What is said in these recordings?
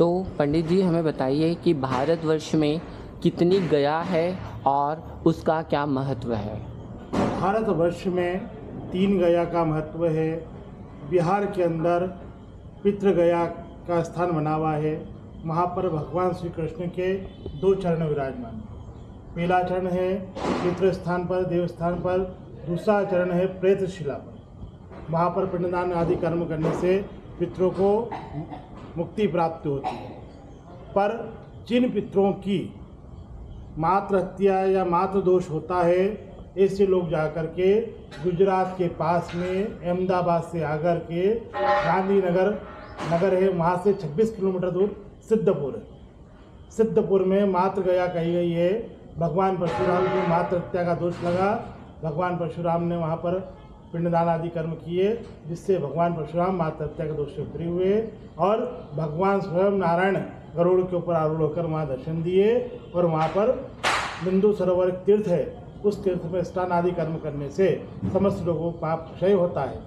तो पंडित जी हमें बताइए कि भारतवर्ष में कितनी गया है और उसका क्या महत्व है। भारतवर्ष में 3 गया का महत्व है। बिहार के अंदर पितृ गया का स्थान बना हुआ है। वहाँ पर भगवान श्री कृष्ण के 2 चरण विराजमान। पहला चरण है पितृ स्थान पर, देव स्थान पर। दूसरा चरण है प्रेतशिला पर। वहाँ पर पिंडदान आदि कर्म करने से पितरों को मुक्ति प्राप्त होती है। पर जिन पितरों की मातृ हत्या या मातृ दोष होता है, ऐसे लोग जाकर के गुजरात के पास में अहमदाबाद से आकर के गांधीनगर नगर है, वहाँ से 26 किलोमीटर दूर सिद्धपुर है। सिद्धपुर में मातृ गया कही गई है। भगवान परशुराम को मातृ हत्या का दोष लगा। भगवान परशुराम ने वहाँ पर पिंडदान आदि कर्म किए, जिससे भगवान परशुराम मातृ हत्या के दोष से फ्री हुए और भगवान स्वयं नारायण गरुड़ के ऊपर आरूढ़ होकर वहाँ दर्शन दिए। और वहाँ पर बिंदु सरोवर एक तीर्थ है, उस तीर्थ में स्नान आदि कर्म करने से समस्त लोगों को पाप क्षय होता है।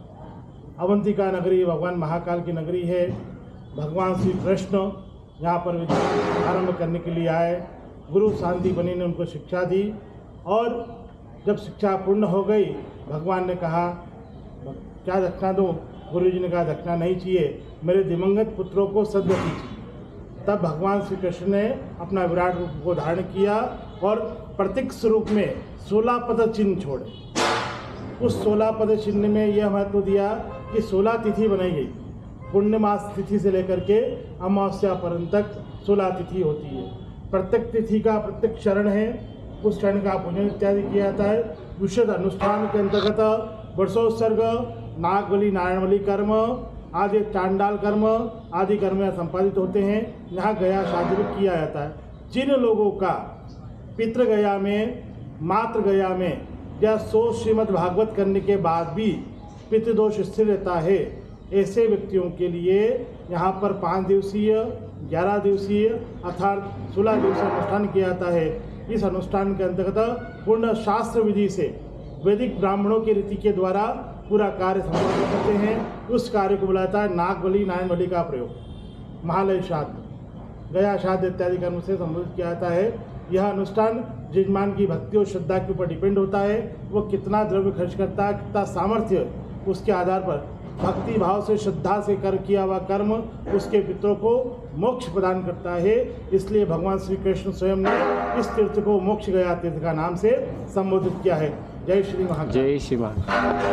अवंतिका नगरी भगवान महाकाल की नगरी है। भगवान श्री कृष्ण यहाँ पर विद्या आरंभ करने के लिए आए। गुरु शांतिपनि ने उनको शिक्षा दी और जब शिक्षा पूर्ण हो गई, भगवान ने कहा क्या दक्षिणा दूँ। गुरु जी ने कहा दक्षिणा नहीं चाहिए, मेरे दिवंगत पुत्रों को सद्गति चाहिए। तब भगवान श्री कृष्ण ने अपना विराट रूप को धारण किया और प्रतीक स्वरूप में 16 पद चिन्ह छोड़े। उस 16 पद चिन्ह में यह महत्व दिया कि 16 तिथि बनाई गई। पूर्णिमास तिथि से लेकर के अमावस्या पर्यंत तक 16 तिथि होती है। प्रत्येक तिथि का प्रत्येक चरण है, उस चरण का पूजन इत्यादि किया जाता है। विशुद्ध अनुष्ठान के अंतर्गत वर्षोत्सर्ग, नागबलि, नारायणबलि कर्म आदि, चांडाल कर्म आदि कर्म संपादित होते हैं। यहाँ गया शादी भी किया जाता है। जिन लोगों का पितृ गया में, मातृ गया में या 100 श्रीमद् भागवत करने के बाद भी पितृदोष स्थिर रहता है, ऐसे व्यक्तियों के लिए यहाँ पर 5 दिवसीय, 11 दिवसीय अर्थात 16 दिवसीय अनुष्ठान किया जाता है। इस अनुष्ठान के अंतर्गत पूर्ण शास्त्र विधि से वैदिक ब्राह्मणों की रीति के द्वारा पूरा कार्य संपन्न करते हैं। उस कार्य को बुलाता है नागबलि, नारायणबलि का प्रयोग। महालय श्राद्ध, गया श्राद्ध इत्यादि कर्म से संबोधित किया जाता है। यह अनुष्ठान यजमान की भक्ति और श्रद्धा के ऊपर डिपेंड होता है। वो कितना द्रव्य खर्च करता है, कितना सामर्थ्य, उसके आधार पर भक्ति भाव से, श्रद्धा से किया हुआ कर्म उसके पितरों को मोक्ष प्रदान करता है। इसलिए भगवान श्री कृष्ण स्वयं ने इस तीर्थ को मोक्ष गया तीर्थ का नाम से संबोधित किया है। जय श्री महाकाल। जय श्री महाकाल।